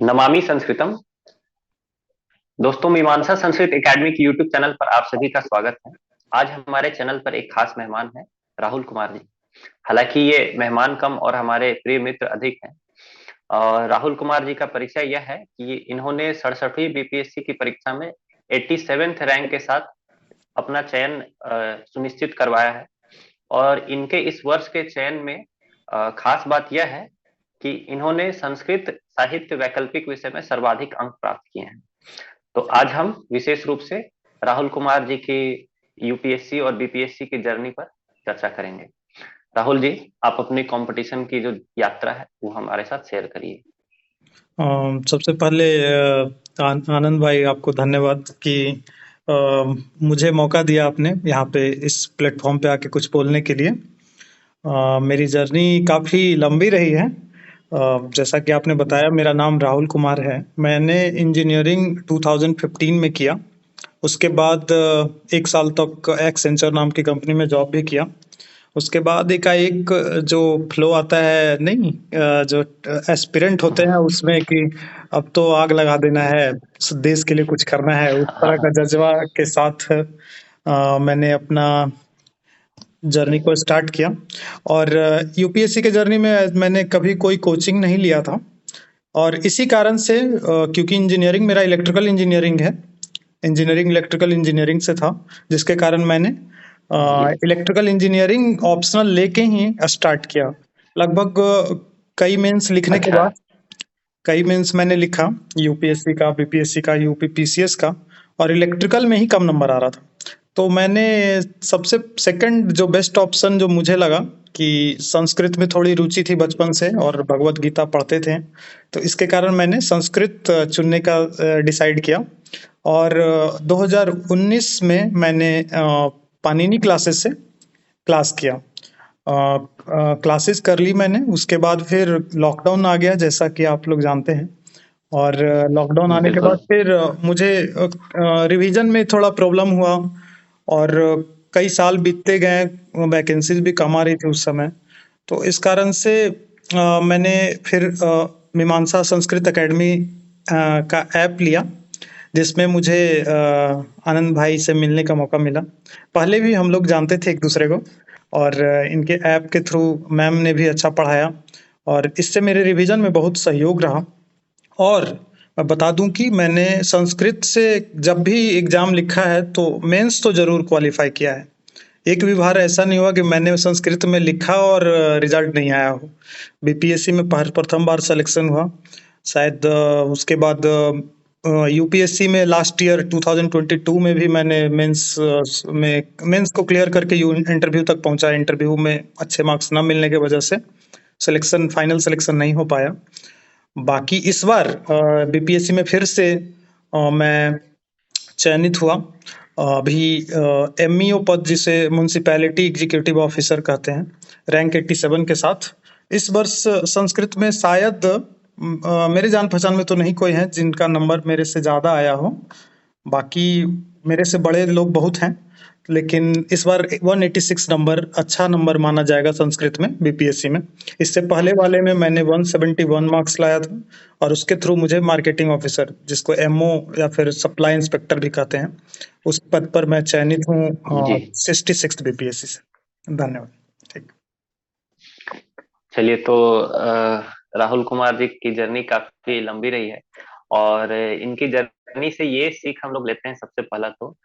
नमामि संस्कृतम। दोस्तों, मीमांसा संस्कृत एकेडमी की यूट्यूब चैनल पर आप सभी का स्वागत है। आज हमारे चैनल पर एक खास मेहमान है, राहुल कुमार जी। हालांकि ये मेहमान कम और हमारे प्रिय मित्र अधिक हैं। और राहुल कुमार जी का परिचय यह है कि इन्होंने 67वीं बीपीएससी की परीक्षा में 87th रैंक के साथ अपना चयन सुनिश्चित करवाया है। और इनके इस वर्ष के चयन में खास बात यह है कि इन्होंने संस्कृत साहित्य वैकल्पिक विषय में सर्वाधिक अंक प्राप्त किए हैं। तो आज हम विशेष रूप से राहुल कुमार जी की यूपीएससी और बीपीएससी की जर्नी पर चर्चा करेंगे। राहुल जी, आप अपनी कंपटीशन की जो यात्रा है वो हमारे साथ शेयर करिए। सबसे पहले आनंद भाई, आपको धन्यवाद कि अ, मुझे मौका दिया आपने यहाँ पे इस प्लेटफॉर्म पे आके कुछ बोलने के लिए। मेरी जर्नी काफ़ी लंबी रही है। जैसा कि आपने बताया, मेरा नाम राहुल कुमार है। मैंने इंजीनियरिंग 2015 में किया। उसके बाद 1 साल तक एक्सेंचर नाम की कंपनी में जॉब भी किया। उसके बाद एकाएक जो फ्लो आता है, नहीं, जो एस्पिरेंट होते हैं उसमें कि अब तो आग लगा देना है, देश के लिए कुछ करना है, उस तरह का जज्बा के साथ मैंने अपना जर्नी को स्टार्ट किया। और यूपीएससी के जर्नी में मैंने कभी कोई कोचिंग नहीं लिया था। और इसी कारण से, क्योंकि इंजीनियरिंग मेरा इलेक्ट्रिकल इंजीनियरिंग है, इंजीनियरिंग इलेक्ट्रिकल इंजीनियरिंग से था, जिसके कारण मैंने जी। इलेक्ट्रिकल इंजीनियरिंग ऑप्शनल लेके ही स्टार्ट किया। लगभग कई मेंस लिखने के अच्छा। बाद, कई मेंस मैंने लिखा, यूपीएससी का, बीपीएससी का, यूपी पीसीएस का, और इलेक्ट्रिकल में ही कम नंबर आ रहा था। तो मैंने सबसे सेकंड जो बेस्ट ऑप्शन जो मुझे लगा, कि संस्कृत में थोड़ी रुचि थी बचपन से और भगवत गीता पढ़ते थे, तो इसके कारण मैंने संस्कृत चुनने का डिसाइड किया। और 2019 में मैंने पाणिनि क्लासेस से क्लास किया। क्लासेस कर ली मैंने। उसके बाद फिर लॉकडाउन आ गया, जैसा कि आप लोग जानते हैं। और लॉकडाउन आने के बाद बिल्कुल। फिर मुझे रिवीजन में थोड़ा प्रॉब्लम हुआ। और कई साल बीतते गए, वैकेंसीज भी कम आ रही थी उस समय। तो इस कारण से मैंने फिर मीमांसा संस्कृत एकेडमी का ऐप लिया, जिसमें मुझे आनंद भाई से मिलने का मौका मिला। पहले भी हम लोग जानते थे एक दूसरे को, और इनके ऐप के थ्रू मैम ने भी अच्छा पढ़ाया, और इससे मेरे रिवीजन में बहुत सहयोग रहा। और मैं बता दूं कि मैंने संस्कृत से जब भी एग्जाम लिखा है तो मेंस तो जरूर क्वालिफाई किया है। एक भी बार ऐसा नहीं हुआ कि मैंने संस्कृत में लिखा और रिजल्ट नहीं आया हो। बीपीएससी में प्रथम बार सिलेक्शन हुआ, शायद उसके बाद यूपीएससी में लास्ट ईयर 2022 में भी मैंने मेंस को क्लियर करके इंटरव्यू तक पहुंचा। इंटरव्यू में अच्छे मार्क्स ना मिलने की वजह से सिलेक्शन, फाइनल सिलेक्शन नहीं हो पाया। बाकी इस बार बीपीएससी में फिर से मैं चयनित हुआ। अभी एमईओ पद, जिसे म्युनिसिपैलिटी एग्जीक्यूटिव ऑफिसर कहते हैं, रैंक 87 के साथ। इस वर्ष संस्कृत में शायद मेरे जान पहचान में तो नहीं कोई है जिनका नंबर मेरे से ज़्यादा आया हो। बाकी मेरे से बड़े लोग बहुत हैं, लेकिन इस बार 186 नंबर अच्छा नंबर माना जाएगा संस्कृत में बीपीएससी में। इससे पहले वाले में मैंने 171 मार्क्स लाया था, और उसके थ्रू मुझे मार्केटिंग ऑफिसर, जिसको एमओ या फिर सप्लाई इंस्पेक्टर भी कहते हैं, उस पद पर मैं चयनित जी। हूँ 66 बीपीएससी से। धन्यवाद। ठीक। चलिए, तो राहुल कुमार जी की जर्नी काफी लंबी रही है। और इनकी जर्नी से ये सीख हम लोग लेते हैं सबसे पहला तो,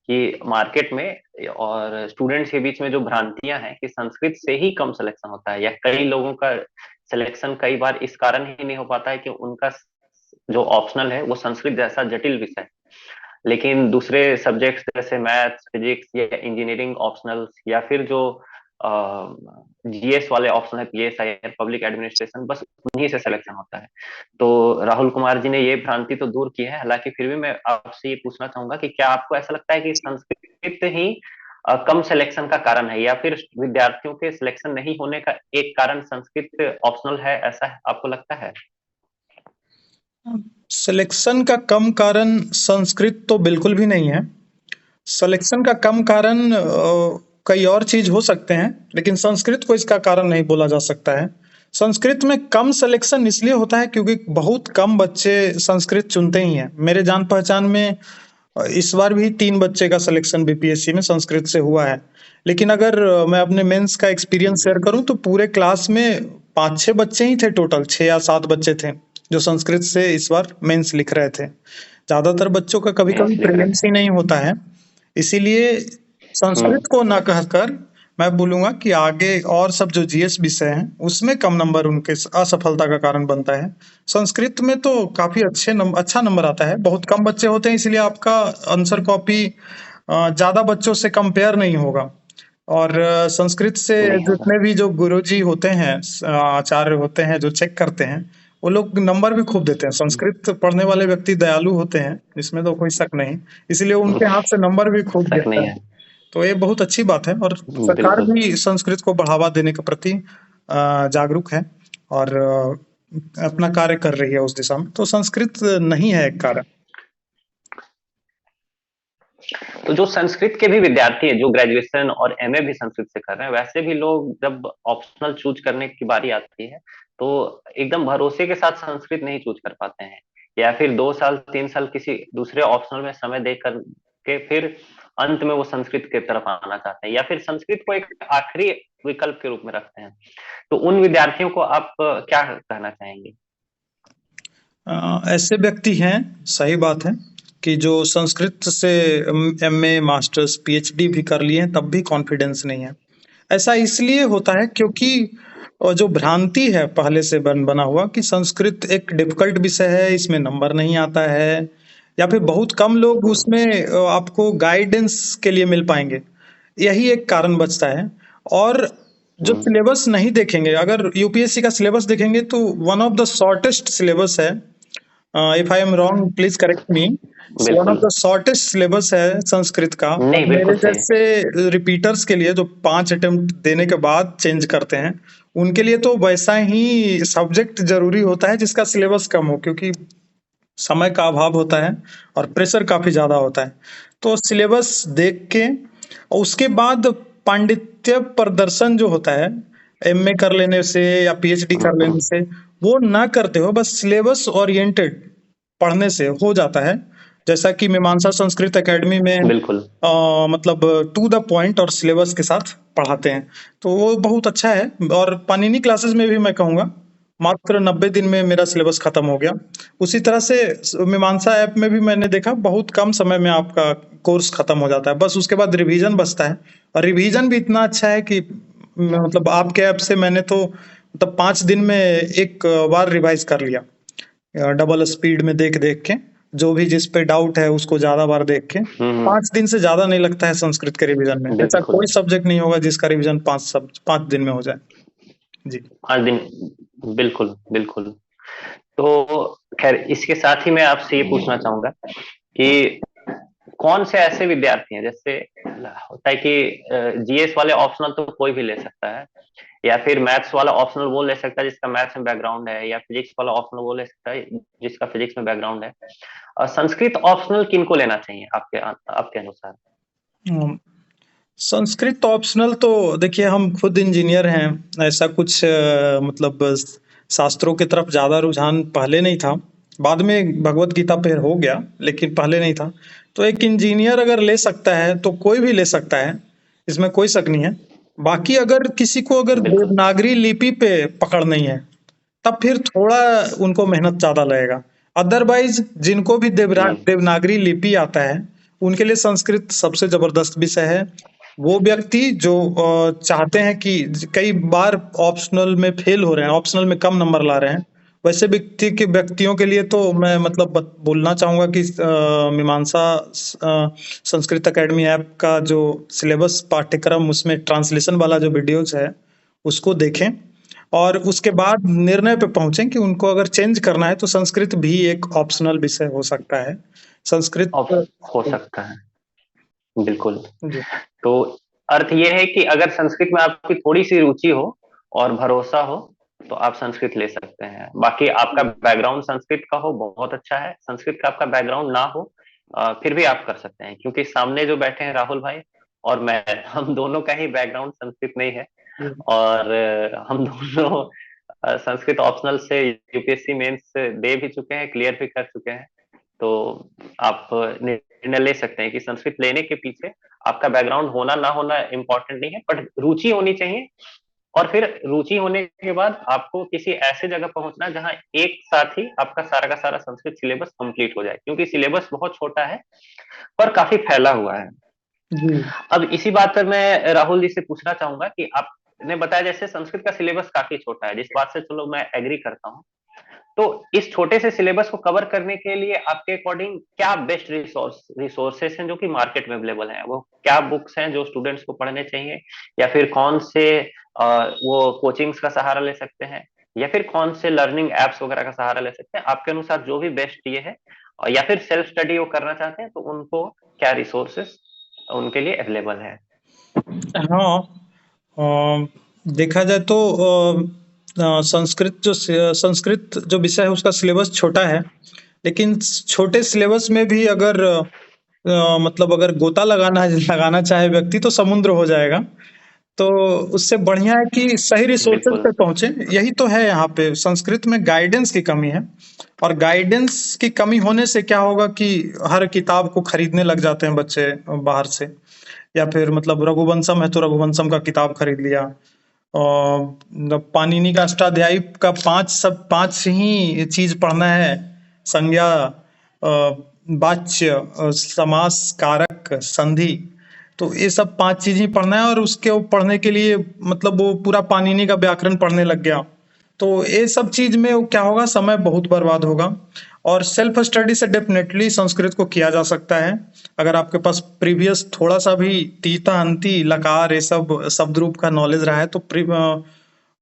कि मार्केट में और स्टूडेंट्स के बीच में जो भ्रांतियां हैं कि संस्कृत से ही कम सिलेक्शन होता है, या कई लोगों का सिलेक्शन कई बार इस कारण ही नहीं हो पाता है कि उनका जो ऑप्शनल है वो संस्कृत जैसा जटिल विषय है। लेकिन दूसरे सब्जेक्ट्स जैसे मैथ्स, फिजिक्स या इंजीनियरिंग ऑप्शनल्स, या फिर जो जीएस वाले ऑप्शन है, पीएसआई, पब्लिक एडमिनिस्ट्रेशन, बस उन्हीं से सिलेक्शन होता है। तो राहुल कुमार जी ने ये भ्रांति तो दूर की है। हालांकि फिर भी मैं आपसे ये पूछना चाहूंगा कि क्या आपको ऐसा लगता है कि संस्कृत ही कम सिलेक्शन का कारण है, या फिर विद्यार्थियों के सिलेक्शन नहीं होने का एक कारण संस्कृत ऑप्शनल है, ऐसा आपको लगता है? सिलेक्शन का कम कारण संस्कृत तो बिल्कुल भी नहीं है। सिलेक्शन का कम कारण कई और चीज हो सकते हैं, लेकिन संस्कृत को इसका कारण नहीं बोला जा सकता है। संस्कृत में कम सिलेक्शन इसलिए होता है क्योंकि बहुत कम बच्चे संस्कृत चुनते ही हैं। मेरे जान पहचान में इस बार भी 3 बच्चे का सिलेक्शन बीपीएससी में संस्कृत से हुआ है। लेकिन अगर मैं अपने मेंस का एक्सपीरियंस शेयर करूं तो पूरे क्लास में 5-6 बच्चे ही थे, टोटल 6 या 7 बच्चे थे जो संस्कृत से इस बार मेंस लिख रहे थे। ज्यादातर बच्चों का कभी-कभी मेंस लिख रहे प्रीलिम्स ही नहीं होता है। इसीलिए थे। संस्कृत को ना कहकर मैं बोलूंगा कि आगे और सब जो जीएस विषय हैं उसमें कम नंबर उनके असफलता का कारण बनता है। संस्कृत में तो काफी अच्छा नंबर आता है। बहुत कम बच्चे होते हैं इसलिए आपका आंसर कॉपी ज्यादा बच्चों से कंपेयर नहीं होगा। और संस्कृत से नहीं होगा। जितने भी जो गुरुजी होते हैं, आचार्य होते हैं जो चेक करते हैं, वो लोग नंबर भी खूब देते हैं। संस्कृत पढ़ने वाले व्यक्ति दयालु होते हैं, इसमें तो कोई शक नहीं। इसलिए उनके हाथ से नंबर भी खूब शक गिरता नहीं है। है। तो ये बहुत अच्छी बात है और सरकार बिल्कुल। भी संस्कृत को बढ़ावा देने के प्रति जागरूक है और अपना कार्य कर रही है उस दिशा में। तो संस्कृत नहीं है एक कारण। तो जो संस्कृत के भी विद्यार्थी हैं जो ग्रेजुएशन और एमए भी संस्कृत से कर रहे हैं, वैसे भी लोग जब ऑप्शनल चूज करने की बारी आती है तो एकदम भरोसे के साथ संस्कृत नहीं चूज कर पाते हैं, या फिर 2 साल 3 साल किसी दूसरे ऑप्शनल में समय देकर के फिर अंत में वो संस्कृत की तरफ आना चाहते हैं, या फिर संस्कृत को एक आखिरी विकल्प के रूप में रखते हैं। तो उन विद्यार्थियों को आप क्या कहना चाहेंगे? ऐसे व्यक्ति हैं, सही बात है, कि जो संस्कृत से एमए, मास्टर्स, पीएचडी भी कर लिए हैं तब भी कॉन्फिडेंस नहीं है। ऐसा इसलिए होता है क्योंकि जो भ्रांति है पहले से बना हुआ कि संस्कृत एक डिफिकल्ट विषय है, इसमें नंबर नहीं आता है, या फिर बहुत कम लोग उसमें आपको गाइडेंस के लिए मिल पाएंगे। यही एक कारण बचता है। और जो हम्म, सिलेबस नहीं देखेंगे, अगर यूपीएससी का सिलेबस देखेंगे तो one of the shortest syllabus है। If I am wrong please correct me. One of बिल्कुल। द शॉर्टेस्ट सिलेबस है संस्कृत का। और नहीं, बिल्कुल मेरे सही है। जैसे रिपीटर्स के लिए जो 5 अटेम्प्ट देने के बाद चेंज करते हैं, उनके लिए तो वैसा ही सब्जेक्ट जरूरी होता है जिसका सिलेबस कम हो, क्योंकि समय का अभाव होता है और प्रेशर काफी ज्यादा होता है। तो सिलेबस देख के और उसके बाद पांडित्य प्रदर्शन जो होता है एमए कर लेने से या पीएचडी कर लेने हम्म, से, वो ना करते हो, बस सिलेबस ओरिएंटेड पढ़ने से हो जाता है। जैसा कि मीमांसा संस्कृत एकेडमी में बिल्कुल। मतलब टू द पॉइंट और सिलेबस के साथ पढ़ाते हैं, तो वो बहुत अच्छा है। और पानिनी क्लासेस में भी मैं कहूँगा मात्र 90 दिन में मेरा सिलेबस खत्म हो गया। उसी तरह से मीमांसा ऐप में भी मैंने देखा बहुत कम समय में आपका कोर्स खत्म हो जाता है, बस उसके बाद रिवीजन बचता है। और रिवीजन भी इतना अच्छा है कि मतलब आपके ऐप से मैंने तो मतलब 5 दिन में एक बार रिवाइज कर लिया, डबल स्पीड में देख देख के। जो भी जिस पे डाउट है उसको ज्यादा बार देख के। हम्म। 5 दिन से ज्यादा नहीं लगता है संस्कृत के रिवीजन में। ऐसा बिल्कुल। कोई सब्जेक्ट नहीं होगा जिसका रिवीजन 5 दिन में हो जाए। जी। 5 दिन। बिल्कुल, बिल्कुल। तो खैर इसके साथ ही मैं आपसे ये पूछना चाहूंगा कि कौन से ऐसे विद्यार्थी हैं, जैसे होता है कि जीएस वाले ऑप्शनल तो कोई भी ले सकता है, या फिर मैथ्स वाला ऑप्शनल वो ले सकता है जिसका मैथ्स में बैकग्राउंड है, या फिजिक्स वाला ऑप्शनल वो ले सकता है जिसका फिजिक्स में बैकग्राउंड है। और संस्कृत ऑप्शनल किनको लेना चाहिए आपके आपके अनुसार? अम, संस्कृत ऑप्शनल तो देखिए, हम खुद इंजीनियर हैं, ऐसा कुछ मतलब शास्त्रों की तरफ ज्यादा रुझान पहले नहीं था। बाद में भगवत गीता पे हो गया, लेकिन पहले नहीं था। तो एक इंजीनियर अगर ले सकता है तो कोई भी ले सकता है, इसमें कोई शक नहीं है। बाकी अगर किसी को अगर बिल्कुल। देवनागरी लिपि पे पकड़ नहीं है, तब फिर थोड़ा उनको मेहनत ज्यादा लगेगा। अदरवाइज जिनको भी नहीं। देवनागरी लिपि आता है, उनके लिए संस्कृत सबसे जबरदस्त विषय है। वो व्यक्ति जो चाहते हैं कि कई बार ऑप्शनल में फेल हो रहे हैं, ऑप्शनल में कम नंबर ला रहे हैं, वैसे व्यक्तियों के लिए तो मैं मतलब बोलना चाहूंगा कि मीमांसा संस्कृत एकेडमी ऐप का जो सिलेबस पाठ्यक्रम, उसमें ट्रांसलेशन वाला जो वीडियोज है उसको देखें और उसके बाद निर्णय पे पहुंचे कि उनको अगर चेंज करना है तो संस्कृत भी एक ऑप्शनल विषय हो सकता है। संस्कृत। ऑफ हो सकता है। बिल्कुल। जी। तो अर्थ ये है कि अगर संस्कृत में आपकी थोड़ी सी रुचि हो और भरोसा हो तो आप संस्कृत ले सकते हैं। बाकी आपका बैकग्राउंड संस्कृत का हो, बहुत अच्छा है। संस्कृत का आपका बैकग्राउंड ना हो, फिर भी आप कर सकते हैं, क्योंकि सामने जो बैठे हैं राहुल भाई और मैं, हम दोनों का ही बैकग्राउंड संस्कृत नहीं है। और हम दोनों संस्कृत ऑप्शनल से यूपीएससी मेंस दे भी चुके हैं, क्लियर भी कर चुके हैं। तो आप निर्णय ले सकते हैं कि संस्कृत लेने के पीछे आपका बैकग्राउंड होना ना होना इम्पोर्टेंट नहीं है, बट रुचि होनी चाहिए। और फिर रुचि होने के बाद आपको किसी ऐसे जगह पहुंचना जहां एक साथ ही आपका सारा का सारा संस्कृत सिलेबस कंप्लीट हो जाए, क्योंकि सिलेबस बहुत छोटा है पर काफी फैला हुआ है। जी। अब इसी बात पर मैं राहुल जी से पूछना चाहूंगा कि आपने बताया जैसे संस्कृत का सिलेबस काफी छोटा है, जिस बात से चलो मैं एग्री करता हूँ। तो इस छोटे से सिलेबस को कवर करने के लिए आपके अकॉर्डिंग क्या बेस्ट रिसोर्सेस हैं जो कि मार्केट में अवेलेबल हैं? वो क्या बुक्स हैं जो स्टूडेंट्स को पढ़ने चाहिए, या फिर कौन से वो कोचिंग्स का सहारा ले सकते हैं, या फिर कौन से लर्निंग एप्स वगैरह का सहारा ले सकते हैं? आपके अनुसार जो भी बेस्ट ये है, या फिर सेल्फ स्टडी वो करना चाहते हैं तो उनको क्या रिसोर्सेस उनके लिए अवेलेबल है? हाँ, देखा जाए तो संस्कृत जो विषय है उसका सिलेबस छोटा है, लेकिन छोटे सिलेबस में भी अगर मतलब अगर गोता लगाना चाहे व्यक्ति तो समुद्र हो जाएगा। तो उससे बढ़िया है कि सही रिसोर्सेज बिल्कुल। पे पहुंचे। यही तो है यहाँ पे संस्कृत में गाइडेंस की कमी है, और गाइडेंस की कमी होने से क्या होगा कि हर किताब को खरीदने लग जाते हैं बच्चे बाहर से, या फिर मतलब रघुवंशम है तो रघुवंशम का किताब खरीद लिया, और पाणिनि का अष्टाध्यायी का पांच ही चीज पढ़ना है: संज्ञा, वाच्य, समास, कारक, संधि। तो ये सब पांच चीज ही पढ़ना है, और उसके पढ़ने के लिए मतलब वो पूरा पाणिनि का व्याकरण पढ़ने लग गया। तो ये सब चीज में वो क्या होगा, समय बहुत बर्बाद होगा। और सेल्फ स्टडी से डेफिनेटली संस्कृत को किया जा सकता है। अगर आपके पास प्रीवियस थोड़ा सा भी तीता अंति लकार ये सब शब्द रूप का नॉलेज रहा है तो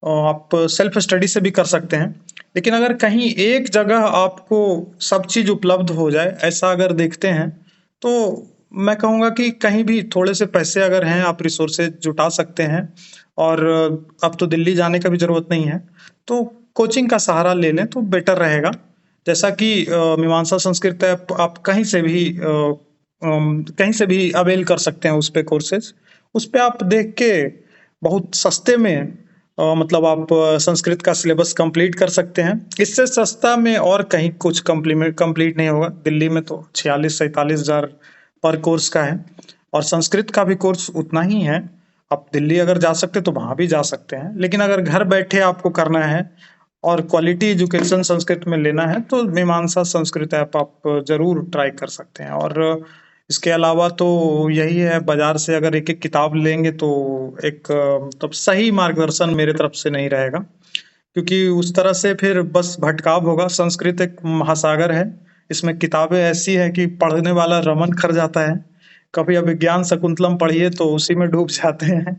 आप सेल्फ स्टडी से भी कर सकते हैं। लेकिन अगर कहीं एक जगह आपको सब चीज उपलब्ध हो जाए, ऐसा अगर देखते हैं, तो मैं कहूँगा कि कहीं भी थोड़े से पैसे अगर हैं आप रिसोर्सेज जुटा सकते हैं। और अब तो दिल्ली जाने का भी जरूरत नहीं है, तो कोचिंग का सहारा ले लें तो बेटर रहेगा। जैसा कि मीमांसा संस्कृत ऐप आप कहीं से भी अवेल कर सकते हैं उस पे कोर्सेज। उस पे आप देख के बहुत सस्ते में मतलब आप संस्कृत का सिलेबस कंप्लीट कर सकते हैं। इससे सस्ता में और कहीं कुछ कंप्लीट नहीं होगा। दिल्ली में तो 46-47 हजार पर कोर्स का है, और संस्कृत का भी कोर्स उतना ही है। आप दिल्ली अगर जा सकते तो वहां भी जा सकते हैं, लेकिन अगर घर बैठे आपको करना है और क्वालिटी एजुकेशन संस्कृत में लेना है तो मीमांसा संस्कृत ऐप आप जरूर ट्राई कर सकते हैं। और इसके अलावा तो यही है, बाजार से अगर एक एक किताब लेंगे तो एक मतलब सही मार्गदर्शन मेरे तरफ से नहीं रहेगा, क्योंकि उस तरह से फिर बस भटकाव होगा। संस्कृत एक महासागर है, इसमें किताबें ऐसी हैं कि पढ़ने वाला रमन कर जाता है। कभी अभिज्ञान शकुंतलम पढ़िए तो उसी में डूब जाते हैं।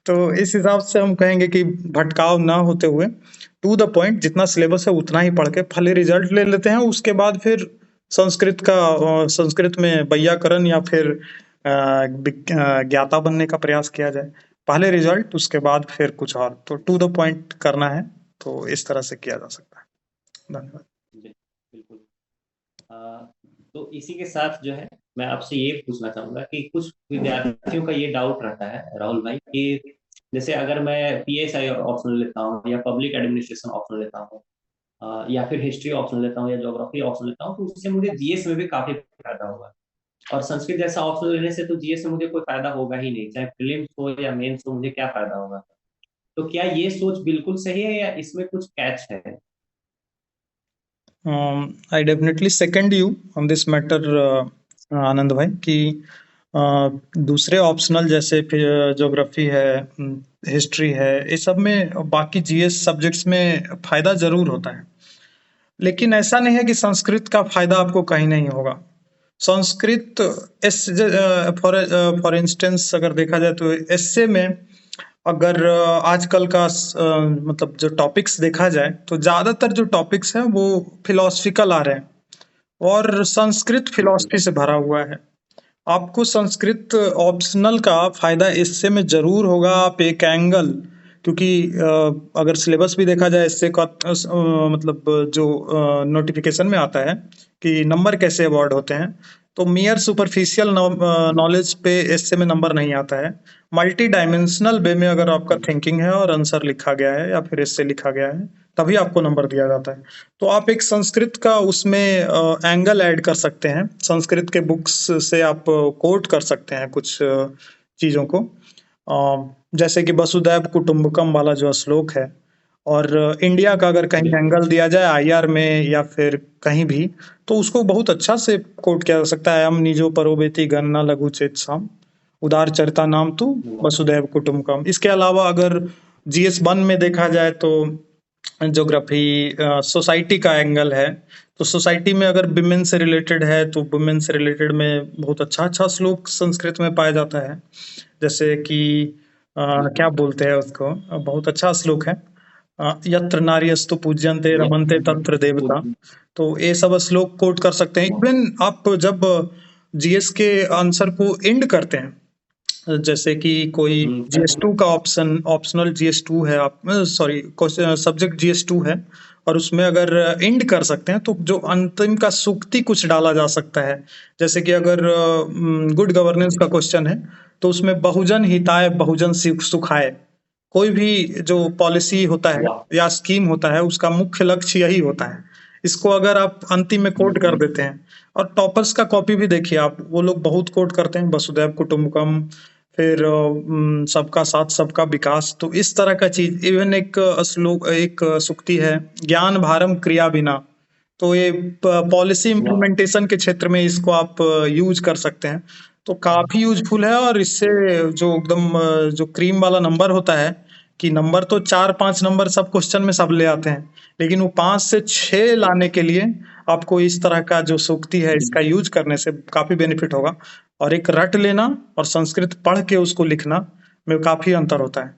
तो इस हिसाब से हम कहेंगे कि भटकाव ना होते हुए टू द पॉइंट जितना सिलेबस है उतना ही पढ़ के पहले रिजल्ट ले लेते हैं, उसके बाद फिर संस्कृत में वैयाकरण या फिर ज्ञाता बनने का प्रयास किया जाए। पहले रिजल्ट, उसके बाद फिर कुछ और, तो टू द पॉइंट करना है तो इस तरह से किया जा सकता है। धन्यवाद। जी, बिल्कुल। अ, तो इसी के साथ जो है मैं आपसे ये पूछना चाहूंगा कि कुछ विद्यार्थियों का ये डाउट रहता है राहुल भाई कि जैसे अगर मैं पीएसआई ऑप्शनल लेता हूँ या पब्लिक एडमिनिस्ट्रेशन ऑप्शनल लेता हूँ, या फिर हिस्ट्री ऑप्शनल लेता हूँ या ज्योग्राफी ऑप्शनल लेता हूँ, तो उससे मुझे जीएस में भी काफी फायदा होगा। और संस्कृत जैसा ऑप्शनल लेने से तो जीएस में मुझे कोई फायदा होगा ही नहीं, चाहे प्रीलिम्स हो या मेंस हो, मुझे क्या फायदा होगा? तो क्या ये सोच बिल्कुल सही है या इसमें कुछ कैच है? I definitely second you on this matter Anand भाई, कि दूसरे ऑप्शनल जैसे ज्योग्राफी है, हिस्ट्री है, ये सब में बाकी जीएस सब्जेक्ट्स में फायदा जरूर होता है, लेकिन ऐसा नहीं है कि संस्कृत का फायदा आपको कहीं नहीं होगा। संस्कृत एस फॉर इंस्टेंस अगर देखा जाए तो एस्से में अगर आजकल का मतलब जो टॉपिक्स देखा जाए तो ज्यादातर जो टॉपिक्स हैं वो फिलोसफिकल आ रहे हैं, और संस्कृत बिल्कुल। फिलॉसफी से भरा हुआ है। आपको संस्कृत ऑप्शनल का फायदा इससे में जरूर होगा। आप एक एंगल, क्योंकि अगर सिलेबस भी देखा जाए इससे का मतलब जो नोटिफिकेशन में आता है कि नंबर कैसे अवॉर्ड होते हैं, तो मियर सुपरफिशियल नॉलेज पे ऐसे में नंबर नहीं आता है। मल्टी डायमेंशनल वे में अगर आपका थिंकिंग है और आंसर लिखा गया है या फिर ऐसे लिखा गया है, तभी आपको नंबर दिया जाता है। तो आप एक संस्कृत का उसमें एंगल ऐड कर सकते हैं। संस्कृत के बुक्स से आप कोट कर सकते हैं कुछ चीजों को। जैसे कि वसुधैव कुटुंबकम वाला जो श्लोक है, और इंडिया का अगर कहीं एंगल दिया जाए आईआर में या फिर कहीं भी, तो उसको बहुत अच्छा से कोट किया जा सकता है। हम निजो परोवेति गणना लघु चेतसाम उदार चरिता नाम तू वसुधैव कुटुंबकम। इसके अलावा अगर जीएस वन में देखा जाए तो ज्योग्राफी सोसाइटी का एंगल है, तो सोसाइटी में अगर विमेन से रिलेटेड है तो विमेन से रिलेटेड में बहुत अच्छा अच्छा श्लोक संस्कृत में पाया जाता है। जैसे कि क्या बोलते हैं उसको, बहुत अच्छा श्लोक है, यत्र नार्यस्तु पूज्यन्ते रमन्ते तत्र देवता। तो ये सब श्लोक कोट कर सकते हैं। इवन आप जब जीएस के आंसर को एंड करते हैं, जैसे कि कोई जीएस2 का ऑप्शनल जीएस2 है, आप सॉरी सब्जेक्ट जीएस2 है, और उसमें अगर एंड कर सकते हैं तो जो अंतिम का सूक्ति कुछ डाला जा सकता है। जैसे कि अगर गुड गवर्नेंस का क्वेश्चन है तो उसमें बहुजन हिताय बहुजन सुखाय, कोई भी जो पॉलिसी होता है या स्कीम होता है उसका मुख्य लक्ष्य यही होता है। इसको अगर आप अंतिम में कोट कर देते हैं, और टॉपर्स का कॉपी भी देखिए आप, वो लोग बहुत कोट करते हैं वसुधैव कुटुंबकम, फिर सबका साथ सबका विकास। तो इस तरह का चीज, इवन एक श्लोक, एक सूक्ति है, ज्ञान भारम क्रिया बिना। तो ये पॉलिसी इम्प्लीमेंटेशन के क्षेत्र में इसको आप यूज कर सकते हैं। तो काफी यूजफुल है। और इससे जो एकदम जो क्रीम वाला नंबर होता है, कि नंबर तो 4-5 नंबर सब क्वेश्चन में सब ले आते हैं, लेकिन वो 5 से 6 लाने के लिए आपको इस तरह का जो सूक्ति है इसका यूज करने से काफी बेनिफिट होगा। और एक रट लेना और संस्कृत पढ़ के उसको लिखना में काफी अंतर होता है।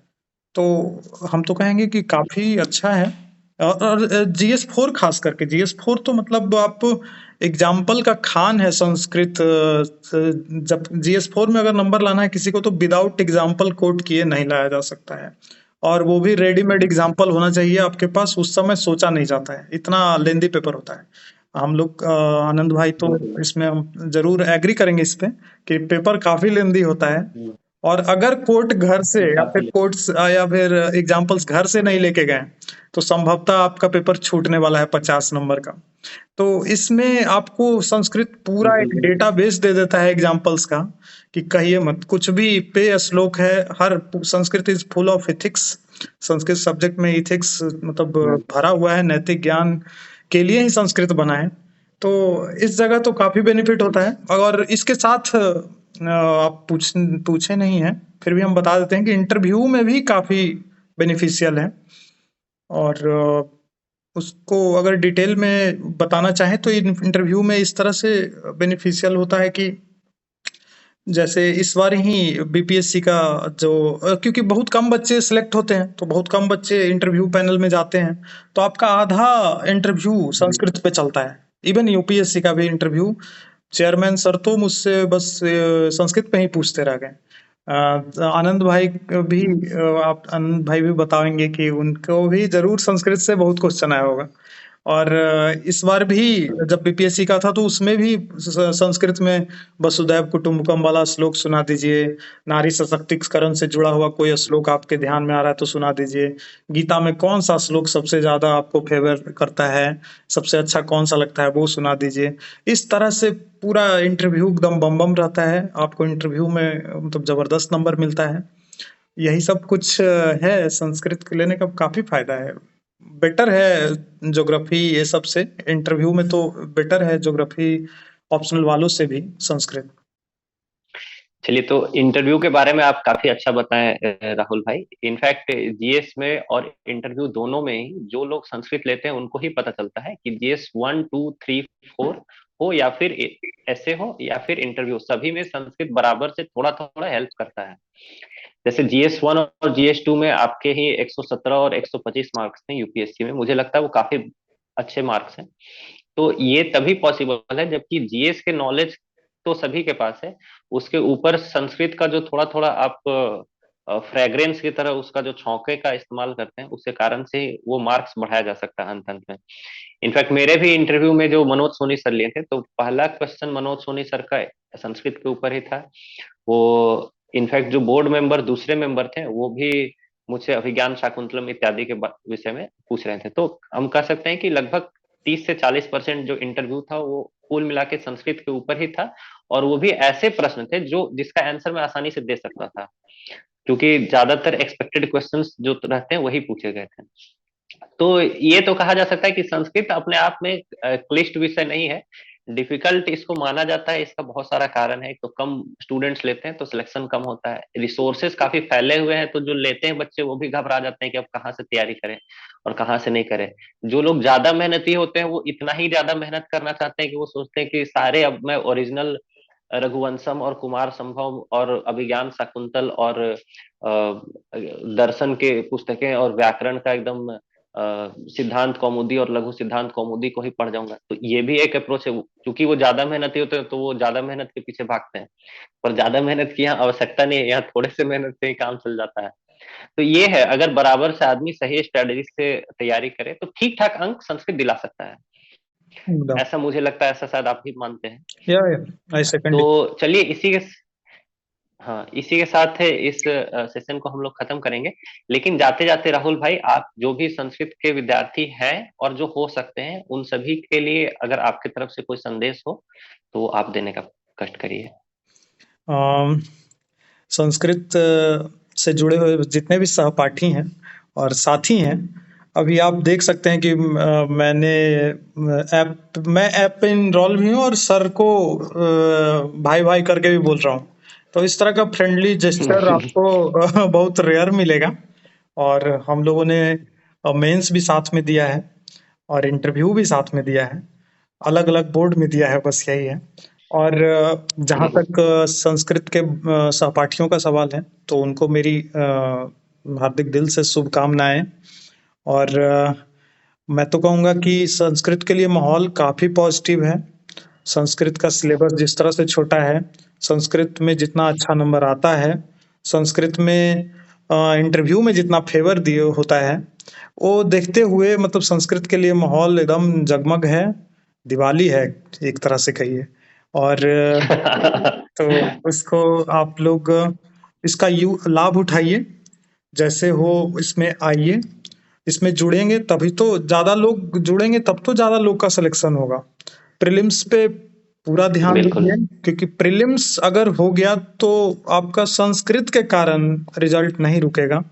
तो हम तो कहेंगे कि काफी अच्छा है। और जीएस4 खास करके, जीएस4 तो मतलब आप एग्जाम्पल का खान है संस्कृत। जब जीएस4 में अगर नंबर लाना है किसी को, तो विदाउट एग्जाम्पल कोट किए नहीं लाया जा सकता है। और वो भी रेडीमेड एग्जाम्पल होना चाहिए आपके पास, उस समय सोचा नहीं जाता है, इतना लेंदी पेपर होता है। हम लोग आनंद भाई तो इसमें हम जरूर एग्री करेंगे इस पे, कि पेपर काफी लेंदी होता है। और अगर कोर्ट घर से या फिर कोर्ट्स या फिर एग्जाम्पल्स घर से नहीं लेके गए, तो संभवतः आपका पेपर छूटने वाला है 50 नंबर का। तो इसमें आपको संस्कृत पूरा एक डेटाबेस दे देता है एग्जाम्पल्स का, कि कहिए मत कुछ भी पे श्लोक है। हर Sanskrit is full of ethics. Sanskrit subject में इथिक्स मतलब भरा हुआ है, नैतिक ज्ञान के लिए ही संस्कृत बना है। तो इस जगह तो काफी बेनिफिट होता है। और इसके साथ आप पूछे नहीं है, फिर भी हम बता देते हैं कि इंटरव्यू में भी काफी बेनिफिशियल है। और उसको अगर डिटेल में बताना चाहें तो इंटरव्यू में इस तरह से बेनिफिशियल होता है कि जैसे इस बार ही बीपीएससी का जो क्योंकि बहुत कम बच्चे सिलेक्ट होते हैं, तो बहुत कम बच्चे इंटरव्यू पैनल में जाते हैं, तो आपका आधा इंटरव्यू संस्कृत पे चलता है। इवन यूपीएससी का भी इंटरव्यू, चेयरमैन सर तो मुझसे बस संस्कृत पे ही पूछते रह गए। आनंद भाई भी आप आनंद भाई भी बताएंगे कि उनको भी जरूर संस्कृत से बहुत क्वेश्चन आया होगा। और इस बार भी जब बीपीएससी का था तो उसमें भी संस्कृत में वसुधैव कुटुंबकम वाला श्लोक सुना दीजिए, नारी सशक्तिकरण से जुड़ा हुआ कोई श्लोक आपके ध्यान में आ रहा है तो सुना दीजिए, गीता में कौन सा श्लोक सबसे ज्यादा आपको फेवर करता है, सबसे अच्छा कौन सा लगता है वो सुना दीजिए। इस तरह से पूरा इंटरव्यू एकदम बम बम रहता है, आपको इंटरव्यू में मतलब जबरदस्त नंबर मिलता है। यही सब कुछ है, संस्कृत लेने का काफी फायदा है। बेटर है ज्योग्राफी ये सब से, इंटरव्यू में तो बेटर है ज्योग्राफी ऑप्शनल वालों से भी संस्कृत। चलिए, तो इंटरव्यू के बारे में आप काफी अच्छा बताएं राहुल भाई। इनफैक्ट जीएस में और इंटरव्यू दोनों में ही जो लोग संस्कृत लेते हैं उनको ही पता चलता है कि जीएस 1, 2, 3, 4 हो या फिर ऐसे हो या फिर इंटरव्यू, सभी में संस्कृत बराबर से थोड़ा थोड़ा हेल्प करता है। जैसे जीएस 1 और जीएस 2 में आपके ही 117 और 125 मार्क्स थे, यूपीएससी में मुझे लगता है वो काफी अच्छे मार्क्स हैं। तो ये तभी पॉसिबल है जबकि जीएस के नॉलेज तो सभी के पास है, उसके ऊपर संस्कृत का जो थोड़ा थोड़ा आप फ्रेग्रेंस की तरह उसका जो छौंके का इस्तेमाल करते हैं, उसके कारण से वो मार्क्स बढ़ाया जा सकता है अंत अंत में। इनफैक्ट मेरे भी इंटरव्यू में जो मनोज सोनी सर लिए थे, तो पहला क्वेश्चन मनोज सोनी सर का संस्कृत के ऊपर ही था। वो इनफैक्ट जो बोर्ड मेंबर दूसरे मेंबर थे, वो भी मुझसे अभिज्ञान शाकुंतलम इत्यादि के विषय में पूछ रहे थे। तो हम कह सकते हैं कि लगभग 30 से 40% जो इंटरव्यू था वो कुल मिला के संस्कृत के ऊपर ही था। और वो भी ऐसे प्रश्न थे जो जिसका आंसर मैं आसानी से दे सकता था, क्योंकि ज्यादातर एक्सपेक्टेड क्वेश्चंस जो रहते हैं वही पूछे गए थे। तो ये तो कहा जा सकता है कि संस्कृत अपने आप में क्लिष्ट विषय नहीं है, डिफिकल्ट इसको माना जाता है। इसका बहुत सारा कारण है। एक तो कम स्टूडेंट्स लेते हैं तो सिलेक्शन कम होता है, रिसोर्सेज काफी फैले हुए हैं, तो जो लेते हैं बच्चे वो भी घबरा जाते हैं कि अब कहाँ से तैयारी करें और कहाँ से नहीं करें। जो लोग ज्यादा मेहनती होते हैं वो इतना ही ज्यादा मेहनत करना चाहते हैं कि वो सोचते हैं कि सारे अब मैं ओरिजिनल रघुवंशम और कुमार संभव और अभिज्ञान शाकुंतल और दर्शन के पुस्तकें और व्याकरण का एकदम सिद्धांत कौमुदी और लघु सिद्धांत कौमुदी को ही पढ़ जाऊंगा। तो ये भी एक अप्रोच है। क्योंकि वो ज्यादा मेहनती होते हैं तो वो ज्यादा मेहनत के पीछे भागते हैं, पर ज्यादा मेहनत की यहाँ आवश्यकता नहीं है, यहाँ थोड़े से मेहनत से ही काम चल जाता है। तो ये है, अगर बराबर से आदमी सही स्ट्रेटेजी से तैयारी करे तो ठीक ठाक अंक संस्कृत दिला सकता है। एकदम। ऐसा मुझे लगता है, ऐसा शायद आप भी मानते हैं। या आई सेकंड तो इट। चलिए हाँ, इसी के साथ है इस सेशन को हम लोग खत्म करेंगे। लेकिन जाते जाते राहुल भाई, आप जो भी संस्कृत के विद्यार्थी हैं और जो हो सकते हैं, उन सभी के लिए अगर आपकी तरफ से कोई संदेश हो तो आप देने का कष्ट करिए। संस्कृत से जुड़े हुए जितने भी सहपाठी हैं और साथी हैं, अभी आप देख सकते हैं कि मैं ऐप पे इनरोल भी हूँ और सर को भाई भाई करके भी बोल रहा हूँ। तो इस तरह का फ्रेंडली जेस्चर आपको बहुत रेयर मिलेगा। और हम लोगों ने मेंस भी साथ में दिया है और इंटरव्यू भी साथ में दिया है, अलग अलग बोर्ड में दिया है, बस यही है। और जहाँ तक संस्कृत के सहपाठियों का सवाल है, तो उनको मेरी हार्दिक दिल से शुभकामनाएं। और मैं तो कहूँगा कि संस्कृत के लिए माहौल काफ़ी पॉजिटिव है। संस्कृत का सिलेबस जिस तरह से छोटा है, संस्कृत में जितना अच्छा नंबर आता है, संस्कृत में इंटरव्यू में जितना फेवर दिए होता है, वो देखते हुए मतलब संस्कृत के लिए माहौल एकदम जगमग है, दिवाली है एक तरह से कहिए। और तो उसको आप लोग इसका यू लाभ उठाइए, जैसे हो इसमें आइए, इसमें जुड़ेंगे तभी तो ज्यादा लोग जुड़ेंगे, तब तो ज्यादा लोग का सिलेक्शन होगा। प्रीलिम्स पे पूरा ध्यान बिल्कुल। दीजिए, क्योंकि प्रीलिम्स अगर हो गया तो आपका संस्कृत के कारण रिजल्ट नहीं रुकेगा,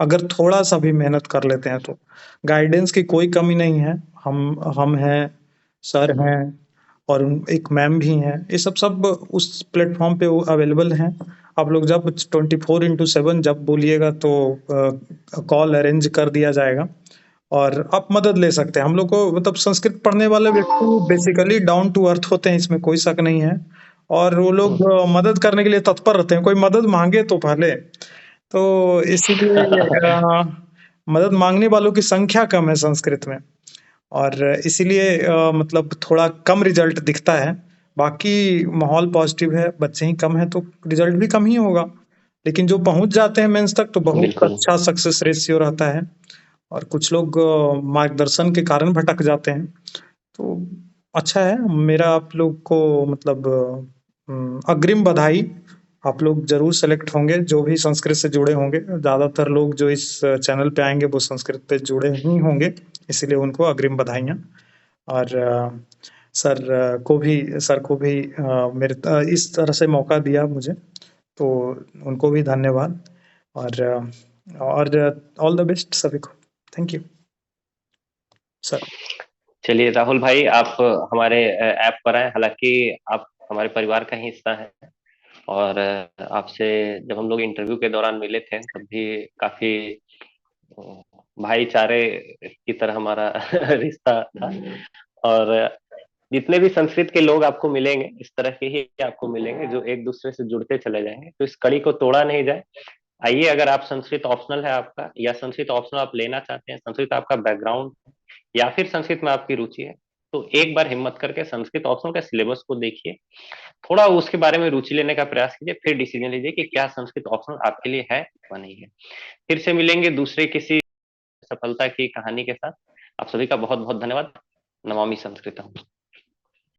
अगर थोड़ा सा भी मेहनत कर लेते हैं तो। गाइडेंस की कोई कमी नहीं है, हम हैं, सर हैं, और एक मैम भी हैं, ये सब उस प्लेटफॉर्म पे वो अवेलेबल हैं। आप लोग जब 24/7 जब बोलिएगा तो कॉल अरेंज कर दिया जाएगा और आप मदद ले सकते हैं। हम लोग को मतलब संस्कृत पढ़ने वाले व्यक्ति बेसिकली डाउन टू अर्थ होते हैं, इसमें कोई शक नहीं है। और वो लोग मदद करने के लिए तत्पर रहते हैं, कोई मदद मांगे तो पहले। तो इसीलिए मदद मांगने वालों की संख्या कम है संस्कृत में, और इसीलिए मतलब थोड़ा कम रिजल्ट दिखता है। बाकी माहौल पॉजिटिव है, बच्चे ही कम है तो रिजल्ट भी कम ही होगा। लेकिन जो पहुंच जाते हैं मेंस तक तो बहुत बिल्कुल। अच्छा सक्सेस रेशियो रहता है। और कुछ लोग मार्गदर्शन के कारण भटक जाते हैं। तो अच्छा है, मेरा आप लोग को मतलब अग्रिम बधाई। आप लोग जरूर सेलेक्ट होंगे, जो भी संस्कृत से जुड़े होंगे। ज्यादातर लोग जो इस चैनल पे आएंगे वो संस्कृत पे जुड़े ही होंगे, इसीलिए उनको अग्रिम बधाइयाँ। और सर को भी इस तरह से मौका दिया मुझे, तो उनको भी धन्यवाद। और ऑल द बेस्ट सभी को। Thank you sir. चलिए राहुल भाई, आप हमारे ऐप पर आए, हालांकि आप हमारे परिवार का ही हिस्सा है। और आपसे जब हम लोग इंटरव्यू के दौरान मिले थे तब भी काफी अ, भाईचारे की तरह हमारा रिश्ता था। और जितने भी संस्कृत के लोग आपको मिलेंगे, इस तरह के ही आपको मिलेंगे जो एक दूसरे से जुड़ते चले जाएंगे, तो इस कड़ी को तोड़ा नहीं जाए। आइए, अगर आप संस्कृत ऑप्शनल है आपका, या संस्कृत ऑप्शनल आप लेना चाहते हैं, संस्कृत आपका बैकग्राउंड, या फिर संस्कृत में आपकी रुचि है, तो एक बार हिम्मत करके संस्कृत ऑप्शनल का सिलेबस को देखिए, थोड़ा उसके बारे में रुचि लेने का प्रयास कीजिए, फिर डिसीजन लीजिए कि क्या संस्कृत ऑप्शनल आपके लिए है व नहीं है। फिर से मिलेंगे दूसरे किसी सफलता की कहानी के साथ। आप सभी का बहुत बहुत धन्यवाद। नमामि संस्कृतम।